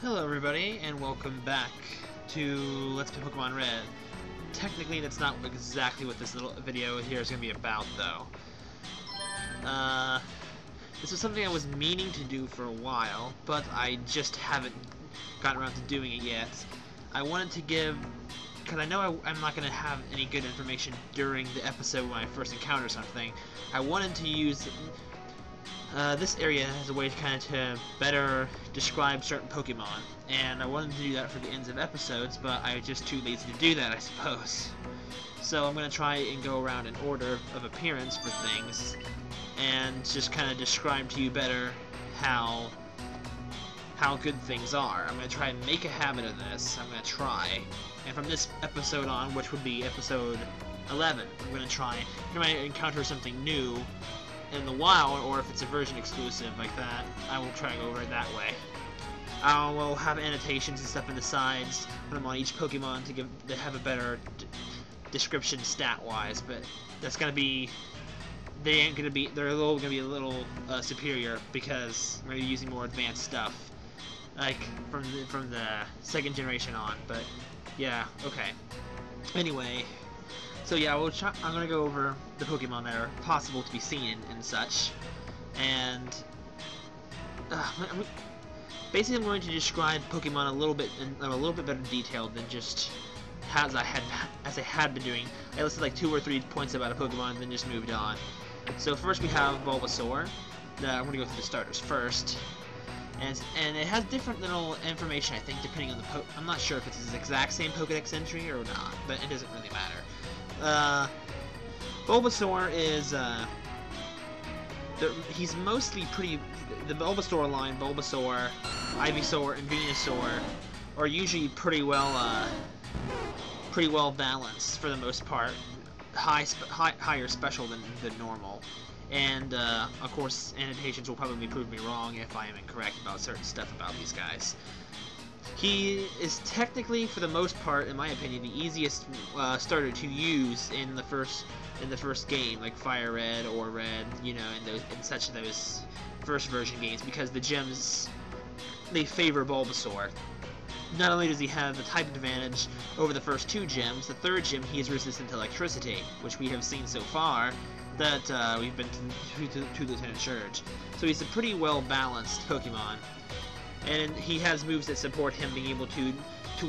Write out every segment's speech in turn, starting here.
Hello everybody, and welcome back to Let's Play Pokemon Red. Technically, that's not exactly what this little video here is going to be about, though. This is something I was meaning to do for a while, but I just haven't gotten around to doing it yet. I wanted to give, because I know I'm not going to have any good information during the episode when I first encounter something, I wanted to use this area as a way to kind of to better describe certain Pokemon, and I wanted to do that for the ends of episodes, but I was just too lazy to do that, I suppose. So I'm going to try and go around in order of appearance for things, and just kind of describe to you better how good things are. I'm going to try and make a habit of this. I'm going to try, and from this episode on, which would be episode 11, I'm going to try, if I encounter something new in the wild, or if it's a version exclusive like that, I will try and go over it that way. I will have annotations and stuff in the sides, put them on each Pokemon to have a better description stat-wise, but that's gonna be, they're all gonna be a little superior because I'm gonna be using more advanced stuff, like from the second generation on. But yeah, okay. Anyway. So yeah, I'm going to go over the Pokemon that are possible to be seen and such, and basically I'm going to describe Pokemon a little bit better detailed than just as I had been doing. I listed like 2 or 3 points about a Pokemon and then just moved on. So first we have Bulbasaur. I'm going to go through the starters first, and it has different little information, I think, depending on the I'm not sure if it's the exact same Pokedex entry or not, but it doesn't really matter. Bulbasaur is, he's mostly the Bulbasaur line, Bulbasaur, Ivysaur, and Venusaur, are usually pretty well balanced for the most part. Higher special than normal. And, of course, annotations will probably prove me wrong if I am incorrect about certain stuff about these guys. He is technically, for the most part, in my opinion, the easiest starter to use in the first game, like Fire Red or Red, you know, in such those first version games, because the gems, they favor Bulbasaur. Not only does he have the type advantage over the first 2 gems, the 3rd gem he is resistant to electricity, which we have seen so far that we've been to Lieutenant Surge. So he's a pretty well balanced Pokemon. And he has moves that support him being able to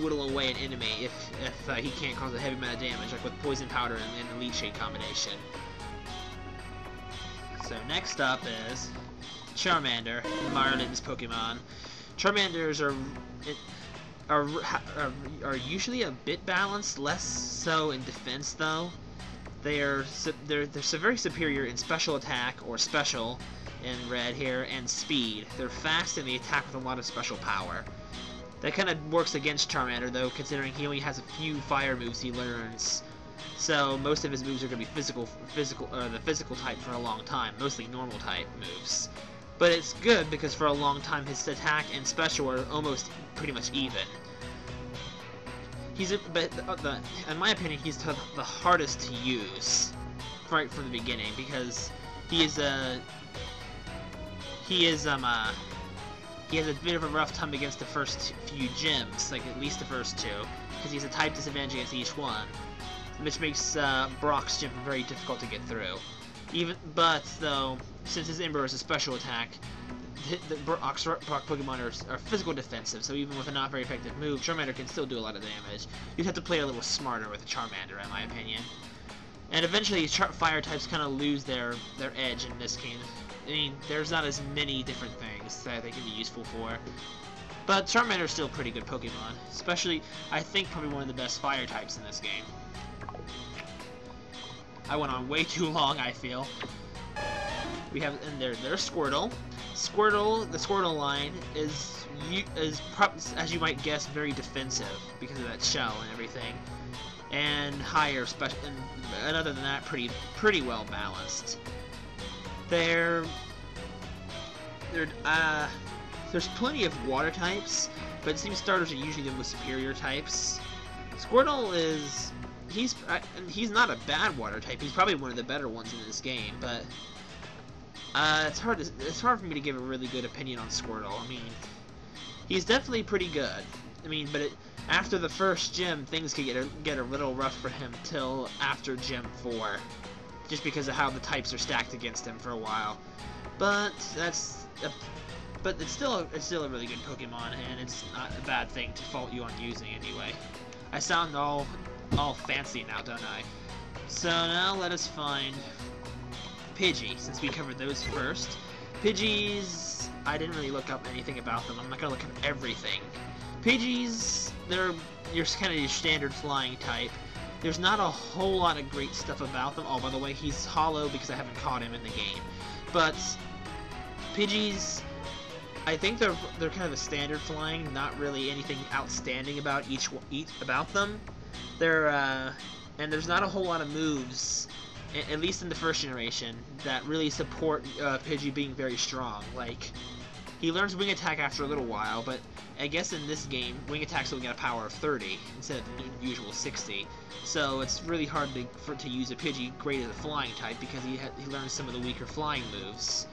whittle away an enemy if he can't cause a heavy amount of damage, like with Poison Powder and the Leech Shade combination. So next up is Charmander, Marlin's Pokemon. Charmanders are usually a bit balanced, less so in defense though. They're very superior in special attack or special in Red here, and speed. They're fast and they attack with a lot of special power. That kind of works against Charmander though, considering he only has a few fire moves he learns. So most of his moves are going to be the physical type for a long time, mostly normal type moves. But it's good because for a long time his attack and special are almost pretty much even. In my opinion, he's the hardest to use right from the beginning because he has a bit of a rough time against the first few gyms, like at least the first 2, because he has a type disadvantage against each one, which makes Brock's gym very difficult to get through. But though, since his Ember is a special attack, the Brock Pokemon are physical defensive, so even with a not very effective move, Charmander can still do a lot of damage. You'd have to play a little smarter with a Charmander, in my opinion. And eventually, fire types kind of lose their edge in this game. I mean, there's not as many different things that they can be useful for. But Charmander is still a pretty good Pokemon. Especially, I think, probably one of the best fire types in this game. I went on way too long, I feel. We have, and there's Squirtle. The Squirtle line is as you might guess, very defensive because of that shell and everything. And higher special, and other than that, pretty well balanced. There's plenty of water types, but it seems starters are usually the most superior types. Squirtle he's not a bad water type. He's probably one of the better ones in this game, but it's hard for me to give a really good opinion on Squirtle. I mean, He's definitely pretty good. I mean, but after the first gym, things could get a little rough for him till after Gym 4, just because of how the types are stacked against him for a while. But but it's still a really good Pokemon, and it's not a bad thing to fault you on using anyway. I sound all fancy now, don't I? So now let us find Pidgey, since we covered those first. Pidgeys, I didn't really look up anything about them. I'm not gonna look up everything. Pidgeys, they're kind of your standard flying type. There's not a whole lot of great stuff about them. Oh, by the way, he's hollow because I haven't caught him in the game. But Pidgeys, I think they're kind of a standard flying, not really anything outstanding about each about them. They're and there's not a whole lot of moves, at least in the first generation, that really support Pidgey being very strong. Like, he learns Wing Attack after a little while, but I guess in this game, Wing Attack's only got a power of 30 instead of the usual 60. So it's really hard to use a Pidgey great as a flying type because he learns some of the weaker flying moves.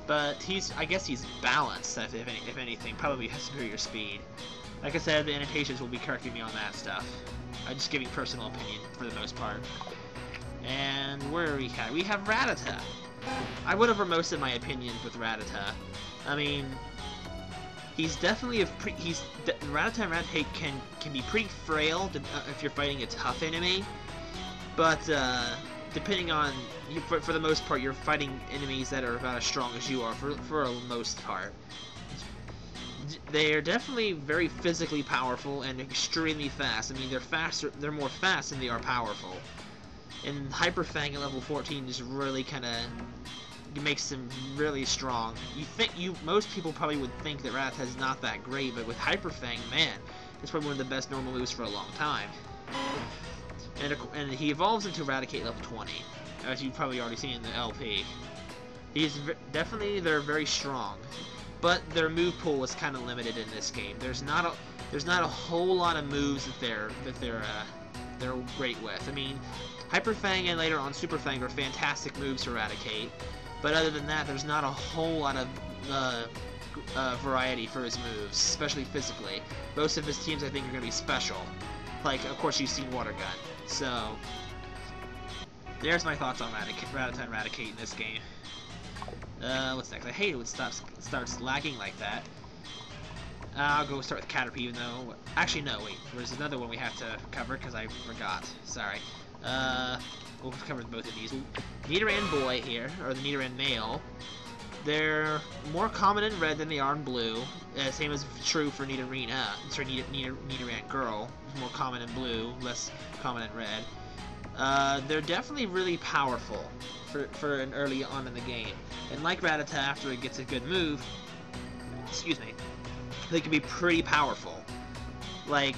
But I guess he's balanced, if anything, probably has superior speed. Like I said, the annotations will be correcting me on that stuff. I'm just giving personal opinion for the most part. And where are we at? We have Rattata. I would have most of my opinions with Rattata. I mean, he's definitely Rattata and Raticate can be pretty frail if you're fighting a tough enemy, but depending on for the most part, you're fighting enemies that are about as strong as you are for the most part. They are definitely very physically powerful and extremely fast. I mean, they're more fast than they are powerful. And Hyper Fang at level 14 just really kind of makes them really strong. Most people probably would think that Rattata is not that great, but with Hyper Fang, man, it's probably one of the best normal moves for a long time. And he evolves into Raticate level 20, as you've probably already seen in the LP. They're very strong, but their move pool is kind of limited in this game. There's not a whole lot of moves that they're great with. I mean, Hyper Fang and later on Super Fang are fantastic moves to Raticate, but other than that, there's not a whole lot of variety for his moves, especially physically. Most of his teams, I think, are going to be special. Like, of course, you've seen Water Gun. So, there's my thoughts on Rattata and Raticate in this game. What's next? I hate it when it starts lagging like that. I'll go start with Caterpie, even though... Actually, no, wait. There's another one we have to cover, because I forgot. Sorry. We'll cover both of these. Nidoran Boy here, or the Nidoran Male. They're more common in red than they are in blue. Same is true for Nidorina. Sorry, Nidoran Girl. More common in blue, less common in red. They're definitely really powerful for an early on in the game. And like Rattata, after it gets a good move, excuse me, they can be pretty powerful. Like,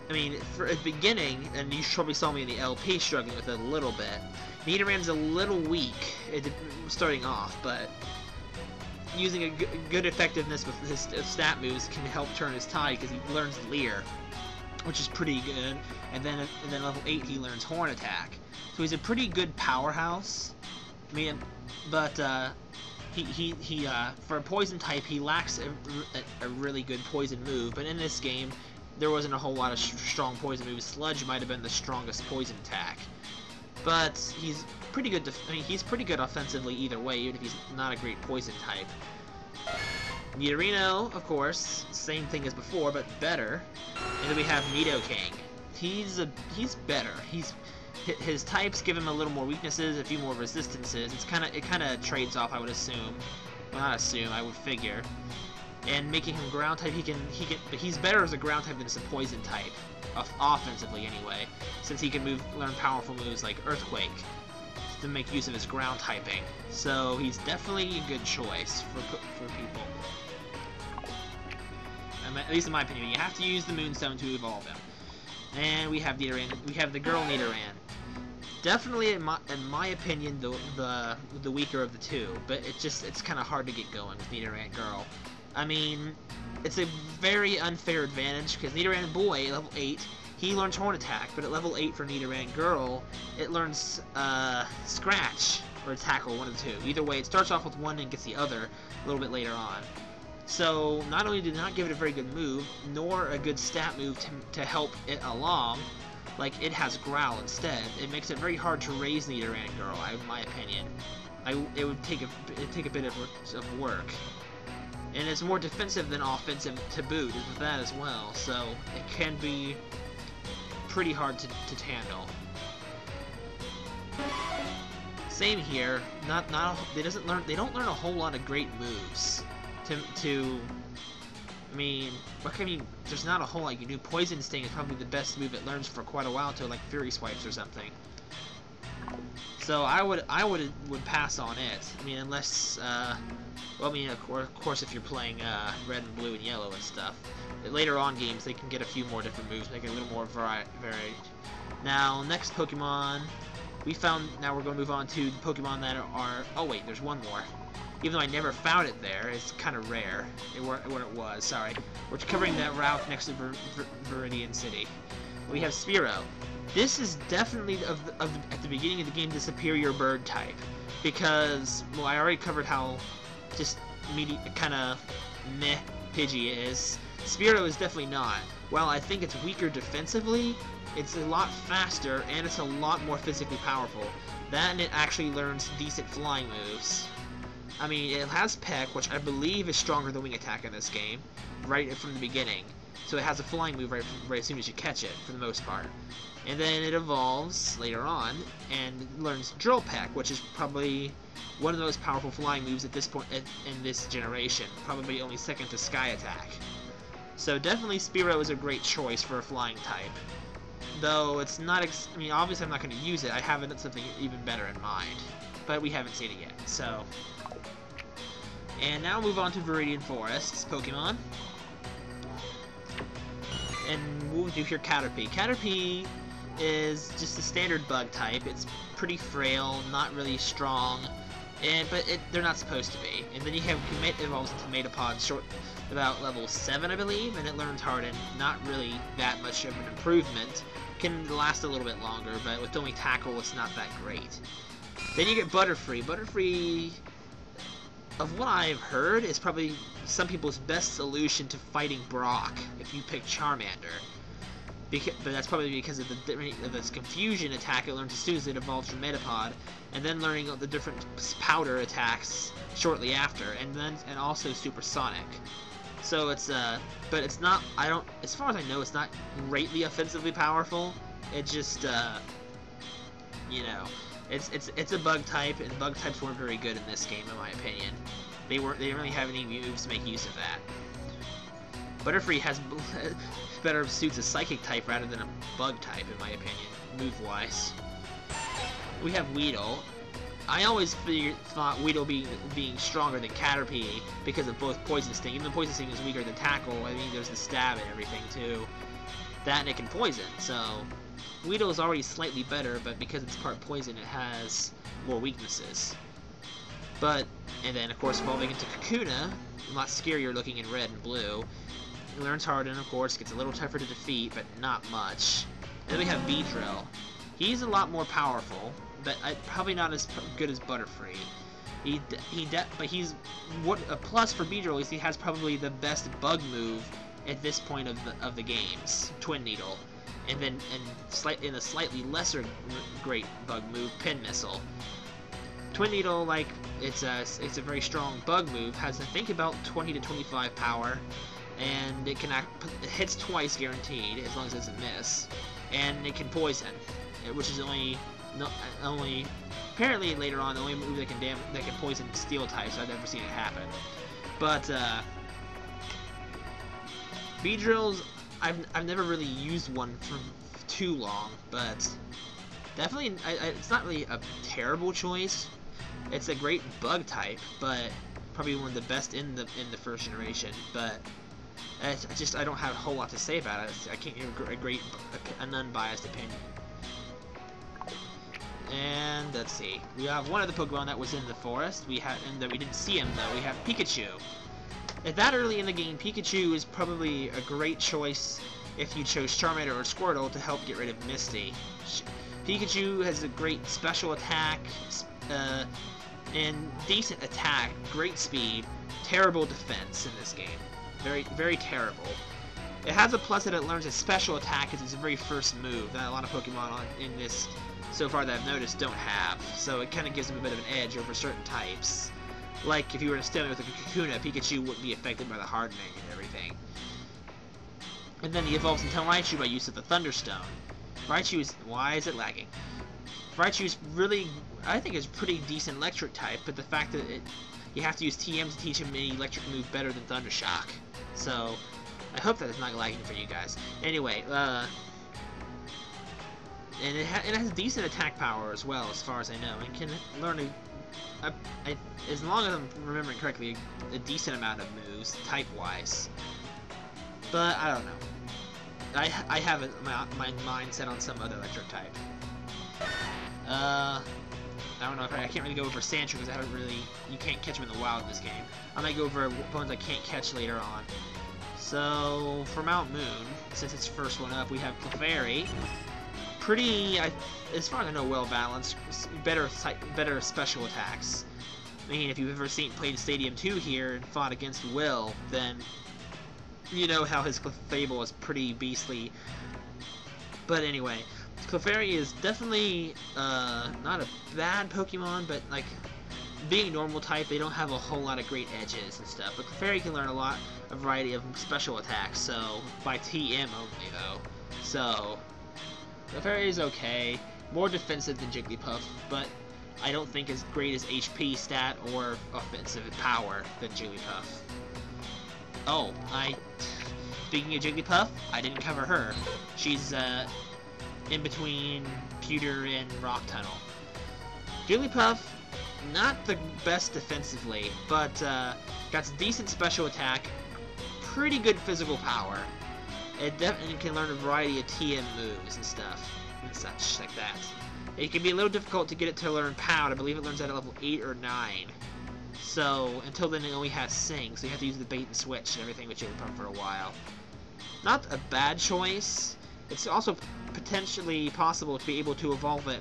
I mean, for the beginning, and you probably saw me in the LP struggling with it a little bit, Nidoran's a little weak starting off, but using a good effectiveness with his stat moves can help turn his tide because he learns Leer, which is pretty good, and then level 8 he learns Horn Attack. So he's a pretty good powerhouse. I mean, but for a poison type, he lacks a really good poison move. But in this game, there wasn't a whole lot of strong poison moves. Sludge might have been the strongest poison attack. But he's pretty good. I mean, he's pretty good offensively either way, even if he's not a great poison type. Nidorino, of course, same thing as before, but better. And then we have Nidoking. He's better. His types give him a little more weaknesses, a few more resistances. It kind of trades off, I would assume. Well, not assume, I would figure. And making him ground type, but he's better as a ground type than as a poison type, offensively anyway, since he can learn powerful moves like Earthquake to make use of his ground typing. So he's definitely a good choice for people. At least in my opinion, you have to use the Moonstone to evolve him. And we have Nidoran. We have the girl Nidoran. Definitely, in my opinion, the weaker of the two. But it's kind of hard to get going with Nidoran Girl. I mean, it's a very unfair advantage because Nidoran Boy, level 8, he learns Horn Attack, but at level 8 for Nidoran Girl, it learns Scratch or Tackle, one of the two. Either way, it starts off with one and gets the other a little bit later on. So not only did it not give it a very good move, nor a good stat move to help it along, like it has Growl instead. It makes it very hard to raise Nidoran Girl, in my opinion. It would take a bit of work. And it's more defensive than offensive to boot with that as well, so it can be pretty hard to handle. Same here. They don't learn a whole lot of great moves. I mean, there's not a whole lot you do. Poison Sting is probably the best move it learns for quite a while until like Fury Swipes or something. So I would pass on it. I mean, unless well, I mean, of course, if you're playing red and blue and yellow and stuff, later on games they can get a few more different moves, make it a little more varied. Now, next Pokemon we found. Now we're going to move on to the Pokemon that are. Oh wait, there's one more. Even though I never found it there, it's kind of rare. Where it was. Sorry, we're covering that route next to Viridian City. We have Spearow. This is definitely at the beginning of the game the superior bird type, because well, I already covered how just kind of meh Pidgey is. Spearow is definitely not. While I think it's weaker defensively, it's a lot faster and it's a lot more physically powerful. That and it actually learns decent flying moves. I mean, it has Peck, which I believe is stronger than Wing Attack in this game, right from the beginning. So it has a flying move right as soon as you catch it, for the most part. And then it evolves later on and learns Drill Peck, which is probably one of the most powerful flying moves at this point in this generation, probably only second to Sky Attack. So definitely Spearow is a great choice for a flying type. Though it's not, I mean, obviously I'm not going to use it. I have something even better in mind, but we haven't seen it yet. So, and now move on to Viridian Forest's Pokemon. And we'll do here Caterpie. Caterpie is just a standard bug type. It's pretty frail, not really strong, but they're not supposed to be. And then you have Commit evolves into Metapod about level 7, I believe, and it learns Harden. Not really that much of an improvement. Can last a little bit longer, but with only Tackle, it's not that great. Then you get Butterfree. Butterfree, of what I've heard, is probably some people's best solution to fighting Brock if you pick Charmander. But that's probably because of this Confusion attack it learns as soon as it evolves from Metapod, and then learning the different Powder attacks shortly after, and also Supersonic. So it's but it's not. As far as I know, it's not greatly offensively powerful. It just you know, it's a bug type, and bug types weren't very good in this game, in my opinion. They didn't really have any moves to make use of that. Butterfree has better suits a Psychic type rather than a bug type, in my opinion, move-wise. We have Weedle. I always thought Weedle being stronger than Caterpie because of both Poison Sting. Even though Poison Sting is weaker than Tackle, I mean, there's the Stab and everything, too. That and it can Poison, so Weedle is already slightly better, but because it's part Poison, it has more weaknesses. And then, of course, evolving into Kakuna, a lot scarier looking in red and blue. It learns Harden, of course, gets a little tougher to defeat, but not much. And then we have Beedrill. He's a lot more powerful, but probably not as good as Butterfree. But he's a plus for Beedrill is he has probably the best bug move at this point of the games, Twin Needle, and then in a slightly lesser great bug move, Pin Missile. Twin Needle, like it's a very strong bug move, has I think about 20 to 25 power, and it hits twice guaranteed as long as it doesn't miss, and it can Poison, which is only apparently later on the only move that can Poison Steel types. I've never seen it happen, but Beedrills, I've never really used one for too long, but definitely it's not really a terrible choice. It's a great bug type, but probably one of the best in the first generation. But I don't have a whole lot to say about it. I can't give an unbiased opinion. And let's see, we have one of the Pokemon that was in the forest. And we didn't see him though. We have Pikachu. At that early in the game, Pikachu is probably a great choice if you chose Charmander or Squirtle to help get rid of Misty. Pikachu has a great special attack, and decent attack, great speed, terrible defense in this game. Very, very terrible. It has a plus that it learns a special attack as its very first move that a lot of Pokemon in this, so far that I've noticed, don't have. So it kind of gives them a bit of an edge over certain types. Like if you were to stand with a Kakuna, Pikachu wouldn't be affected by the hardening and everything. And then he evolves into Raichu by use of the Thunderstone. Raichu is... why is it lagging? Raichu is really... I think is pretty decent electric type, but the fact that you have to use TM to teach him any electric move better than Thundershock. So, I hope that it's not lagging for you guys. Anyway, and it has decent attack power as well, as far as I know, and can learn as long as I'm remembering correctly, a decent amount of moves, type-wise. But, I don't know. I have my mind set on some other electric type. I don't know if I can't really go over Sandshrew because I haven't really... you can't catch him in the wild in this game. I might go over opponents I can't catch later on. So, for Mount Moon, since it's first one up, we have Clefairy. Pretty, as far as I know, well balanced. Better special attacks. I mean, if you've ever played Stadium 2 here and fought against Will, then you know how his Clefable is pretty beastly. But anyway, Clefairy is definitely not a bad Pokemon, but like being normal type, they don't have a whole lot of great edges and stuff. But Clefairy can learn a variety of special attacks, so by TM only though. So Clefairy is okay, more defensive than Jigglypuff, but I don't think as great as HP stat or offensive power than Jigglypuff. Oh, speaking of Jigglypuff, I didn't cover her. She's in between Pewter and Rock Tunnel. Jigglypuff, not the best defensively, but got decent special attack, pretty good physical power. It definitely can learn a variety of TM moves and stuff, and such like that. It can be a little difficult to get it to learn Pound. I believe it learns at level 8 or 9. So, until then it only has Sing, so you have to use the bait and switch and everything with Jigglypuff for a while. Not a bad choice. It's also potentially possible to be able to evolve it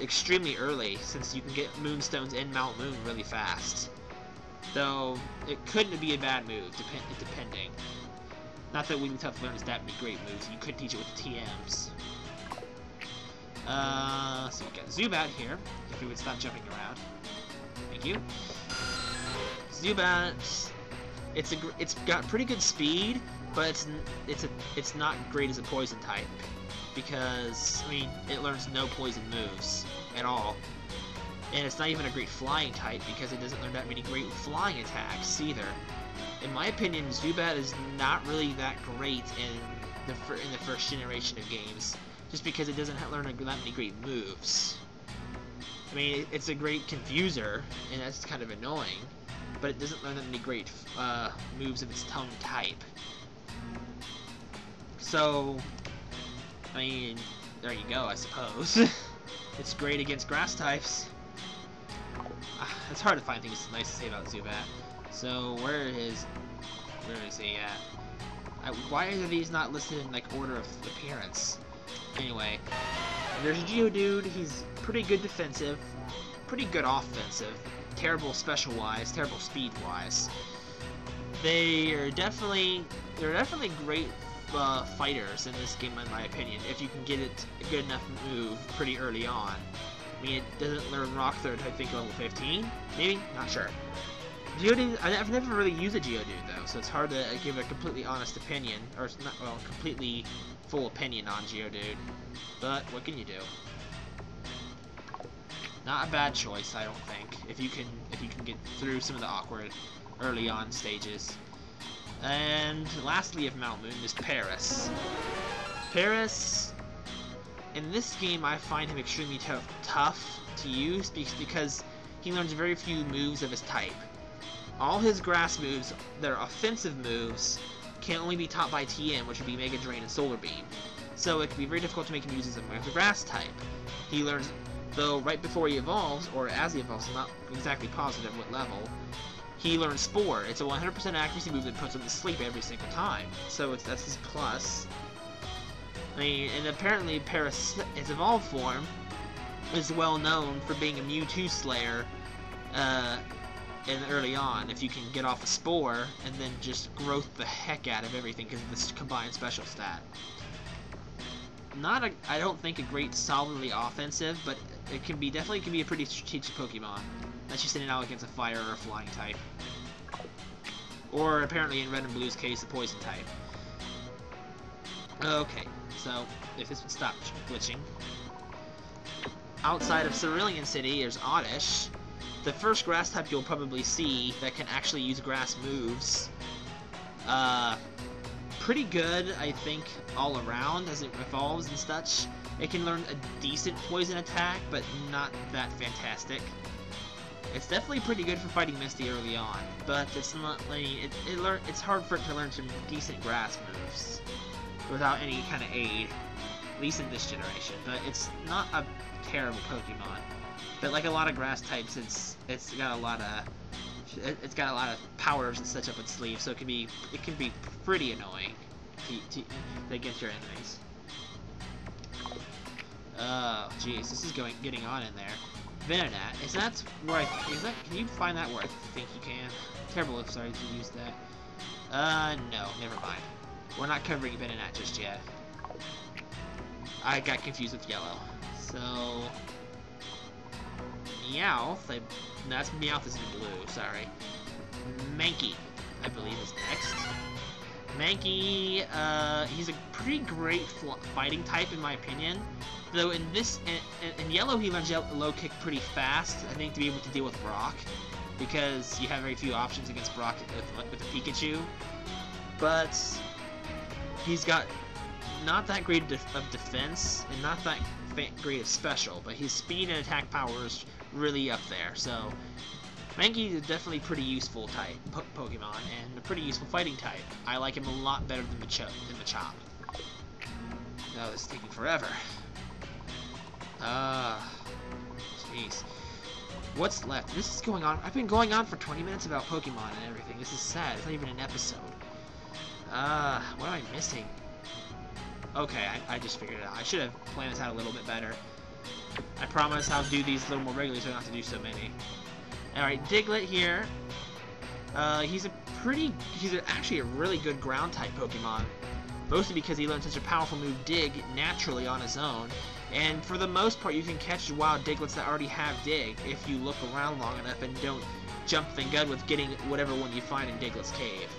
extremely early, since you can get Moonstones in Mount Moon really fast. Though, it couldn't be a bad move, depending. Not that Wigglytuff learns that many great moves, you could teach it with the TMs. So we got Zubat here, if you would stop jumping around. Thank you. Zubat, it's got pretty good speed, but it's not great as a poison type, because I mean it learns no poison moves at all, and it's not even a great flying type because it doesn't learn that many great flying attacks either. In my opinion, Zubat is not really that great in the first generation of games, just because it doesn't learn that many great moves. I mean, it's a great confuser, and that's kind of annoying, but it doesn't learn that many great moves of its own type. So, I mean, there you go, I suppose. It's great against grass types. It's hard to find things nice to say about Zubat. So, where is he at? Why are these not listed in, like, order of appearance? Anyway, there's Geodude. He's pretty good defensive, pretty good offensive, terrible special-wise, terrible speed-wise. They're definitely great fighters in this game, in my opinion, if you can get it a good enough move pretty early on. I mean, it doesn't learn Rock Third, I think, level 15? Maybe? Not sure. Geodude, I've never really used a Geodude, though, so it's hard to give a completely honest opinion, or not, well, completely full opinion on Geodude. But, what can you do? Not a bad choice, I don't think, if you can get through some of the awkward early on stages. And lastly of Mount Moon is Paris. Paris, in this game I find him extremely tough to use because he learns very few moves of his type. All his grass moves that are offensive moves can only be taught by TM, which would be Mega Drain and Solar Beam. So it can be very difficult to make him use as a grass type. He learns, though, right before he evolves, or as he evolves, I'm not exactly positive what level, he learns Spore. It's a 100% accuracy move that puts him to sleep every single time. So that's his plus. I mean, and apparently Paris, its evolved form, is well known for being a Mewtwo Slayer, and early on if you can get off a Spore and then just growth the heck out of everything because of this combined special stat. I don't think a great solidly offensive, but it can be definitely can be a pretty strategic Pokemon. That's just in and out against a fire or a flying type. Or apparently in Red and Blue's case, a poison type. Okay, so if this would stop glitching. Outside of Cerulean City, there's Oddish. The first grass type you'll probably see that can actually use grass moves. Pretty good, I think, all around as it evolves and such. It can learn a decent poison attack, but not that fantastic. It's definitely pretty good for fighting Misty early on, but it's not like it's hard for it to learn some decent grass moves without any kind of aid, at least in this generation. But it's not a terrible Pokemon. But like a lot of grass types, it's got a lot of powers and such up its sleeve, so it can be pretty annoying to against your enemies. Oh, jeez, this is getting on in there. Venonat, is that where can you find that where I think you can? Terrible if sorry to use that. No, never mind. We're not covering Venonat just yet. I got confused with yellow. So Meowth, that's Meowth is in blue, sorry. Mankey, I believe, is next. Mankey, he's a pretty great fighting type in my opinion. Though in yellow he learns low kick pretty fast, I think, to be able to deal with Brock, because you have very few options against Brock with a Pikachu. But he's got not that great of defense and not that great of special, but his speed and attack power is really up there. So Mankey is definitely pretty useful type Pokemon and a pretty useful fighting type. I like him a lot better than Machop. Oh, this is taking forever. Jeez. What's left? This is going on. I've been going on for 20 minutes about Pokemon and everything. This is sad. It's not even an episode. What am I missing? Okay, I just figured it out. I should have planned this out a little bit better. I promise I'll do these a little more regularly so I don't have to do so many. Alright, Diglett here. He's actually a really good ground type Pokemon. Mostly because he learned such a powerful move, Dig, naturally on his own. And for the most part, you can catch wild Diglets that already have Dig if you look around long enough and don't jump the gun with getting whatever one you find in Diglett's cave.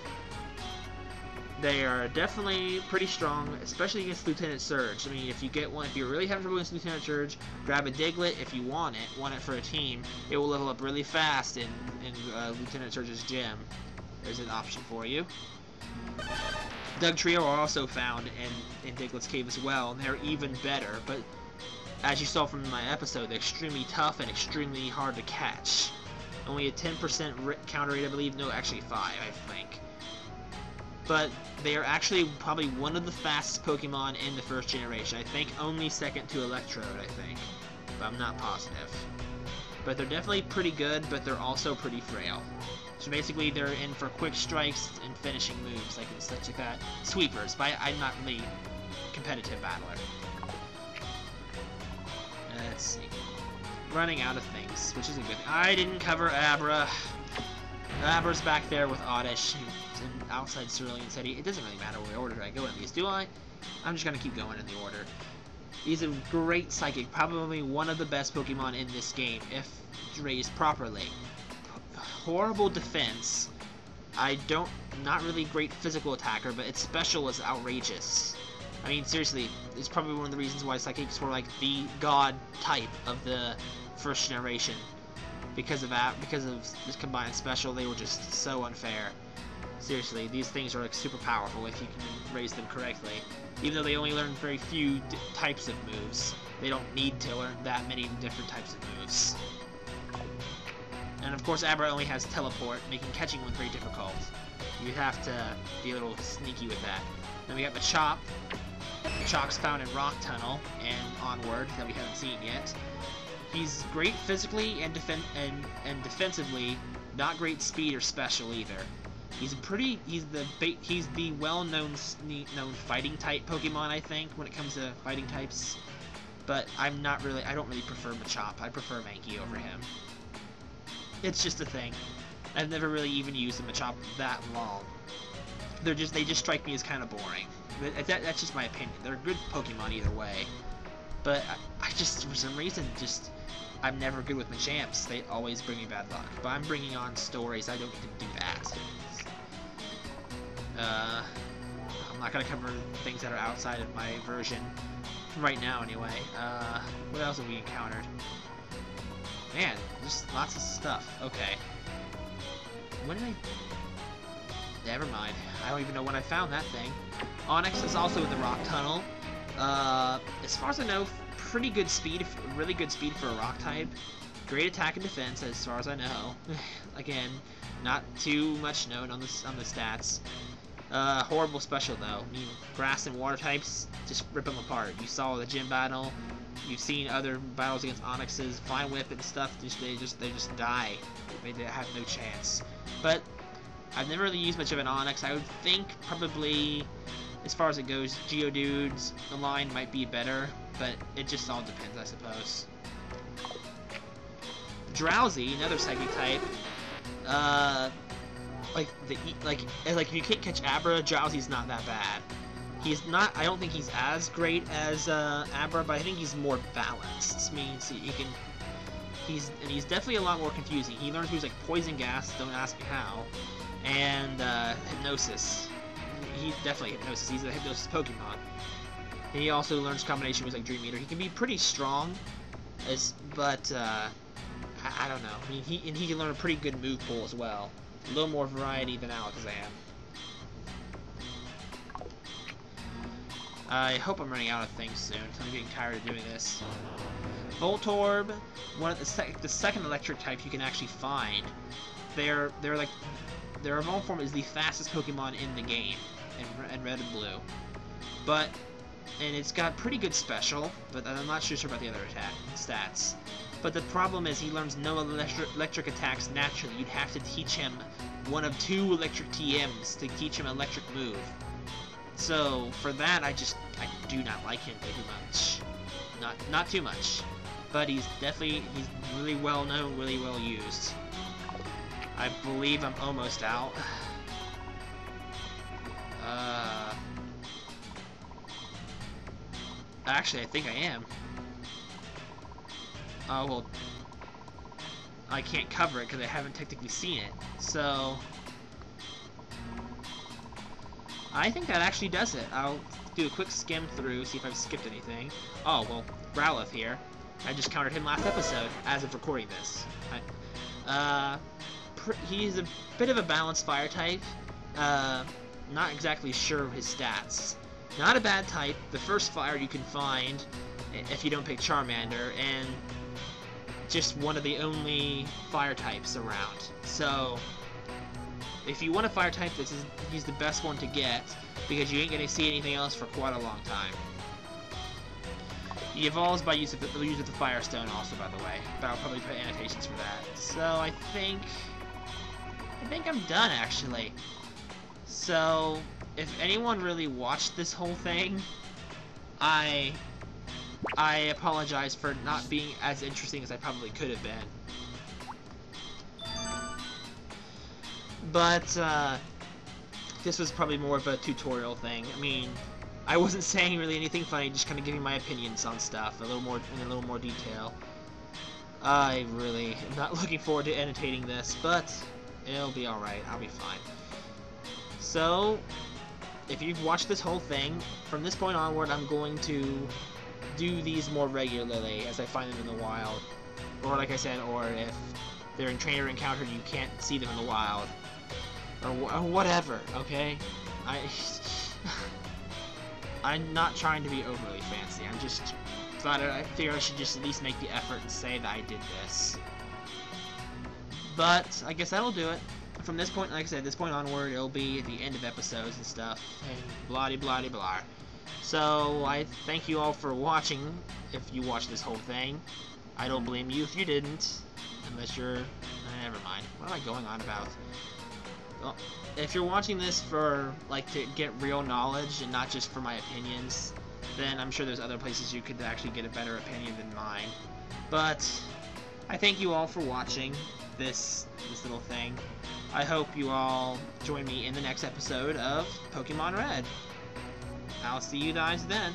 They are definitely pretty strong, especially against Lieutenant Surge. I mean, if you get one, if you're really having trouble against Lieutenant Surge, grab a Diglett if you want it for a team. It will level up really fast in Lieutenant Surge's gym. There's an option for you. Dugtrio are also found in Diglett's cave as well, and they're even better, but as you saw from my episode, they're extremely tough and extremely hard to catch. Only a 10% counter rate, I believe. No, actually 5, I think. But they are actually probably one of the fastest Pokemon in the first generation. I think only second to Electrode, I think. But I'm not positive. But they're definitely pretty good, but they're also pretty frail. So basically they're in for quick strikes and finishing moves, like such like that. Sweepers, but I'm not really a competitive battler. Let's see. Running out of things, which is a good thing. I didn't cover Abra. Abra's back there with Oddish and outside Cerulean City. It doesn't really matter what order I go in these, do I? I'm just gonna keep going in the order. He's a great Psychic, probably one of the best Pokemon in this game, if raised properly. Horrible defense. Not really great physical attacker, but its special is outrageous. I mean, seriously, it's probably one of the reasons why Psychics were like the god type of the first generation. Because of this combined special, they were just so unfair. Seriously, these things are like super powerful if you can raise them correctly. Even though they only learn very few types of moves, they don't need to learn that many different types of moves. And of course, Abra only has Teleport, making catching one very difficult. You have to be a little sneaky with that. Then we got Machop. Machop's found in Rock Tunnel and onward that we haven't seen yet. He's great physically and defensively, not great speed or special either. He's the well-known fighting type Pokemon, I think, when it comes to fighting types. But I don't really prefer Machop. I prefer Mankey over him. It's just a thing. I've never really even used a Machop that long. They just strike me as kind of boring. That's just my opinion. They're good Pokemon either way. But I just, for some reason, I'm never good with Machamps. They always bring me bad luck. But I'm bringing on stories. I don't get to do that. I'm not going to cover things that are outside of my version. Right now, anyway. What else have we encountered? Man, just lots of stuff. Okay. When did I... Never mind. I don't even know when I found that thing. Onix is also in the rock tunnel. As far as I know, pretty good speed, really good speed for a rock type. Great attack and defense, as far as I know. Again, not too much known on the stats. Horrible special though. I mean, grass and water types, just rip them apart. You saw the gym battle. You've seen other battles against Onix's Fine Whip and stuff. They just die. They have no chance. But I've never really used much of an Onix. I would think probably, as far as it goes, Geodude's the line might be better, but it just all depends, I suppose. Drowsy, another psychic type. Like if you can't catch Abra, Drowsy's not that bad. He's not. I don't think he's as great as Abra, but I think he's more balanced. Means he can. He's definitely a lot more confusing. He learns moves like Poison Gas. Don't ask me how. And Hypnosis. He definitely Hypnosis. He's a Hypnosis Pokemon. And he also learns combination moves like Dream Eater. He can be pretty strong, but I don't know. I mean, he can learn a pretty good move pool as well. A little more variety than Alakazam. I hope I'm running out of things soon. I'm getting tired of doing this. Voltorb, one of the second electric type you can actually find. Their evolved form is the fastest Pokemon in the game, in Red and Blue. And it's got pretty good special, but I'm not sure about the other stats. But the problem is he learns no electric attacks naturally. You'd have to teach him one of 2 electric TMs to teach him an electric move. So for that, I do not like him too much. Not too much. But he's really well known, really well used. I believe I'm almost out. Actually, I think I am. Oh, well, I can't cover it because I haven't technically seen it. So, I think that actually does it. I'll do a quick skim through, see if I've skipped anything. Oh, well, Growlithe here. I just countered him last episode, as of recording this. He's a bit of a balanced fire type. Not exactly sure of his stats. Not a bad type. The first fire you can find if you don't pick Charmander, and just one of the only fire types around. So, if you want a fire type, he's the best one to get, because you ain't going to see anything else for quite a long time. He evolves by use of the Firestone also, by the way, but I'll probably put annotations for that. So I think I'm done, actually. So, if anyone really watched this whole thing, I apologize for not being as interesting as I probably could have been. But, this was probably more of a tutorial thing. I mean, I wasn't saying really anything funny, just kind of giving my opinions on stuff in a little more detail. I really am not looking forward to annotating this, but it'll be alright. I'll be fine. So, if you've watched this whole thing, from this point onward, I'm going to do these more regularly as I find them in the wild. Or like I said, or if they're in trainer encounter, you can't see them in the wild. Or whatever, okay? I'm not trying to be overly fancy. I'm just I figure I should just at least make the effort and say that I did this. But I guess that'll do it. From this point, like I said, this point onward, it'll be at the end of episodes and stuff, and blah-de-blah-de-blah. So I thank you all for watching. If you watched this whole thing, I don't blame you if you didn't, unless you're. Never mind. What am I going on about? Well, if you're watching this for to get real knowledge and not just for my opinions, then I'm sure there's other places you could actually get a better opinion than mine. But I thank you all for watching this little thing. I hope you all join me in the next episode of Pokemon Red. I'll see you guys then.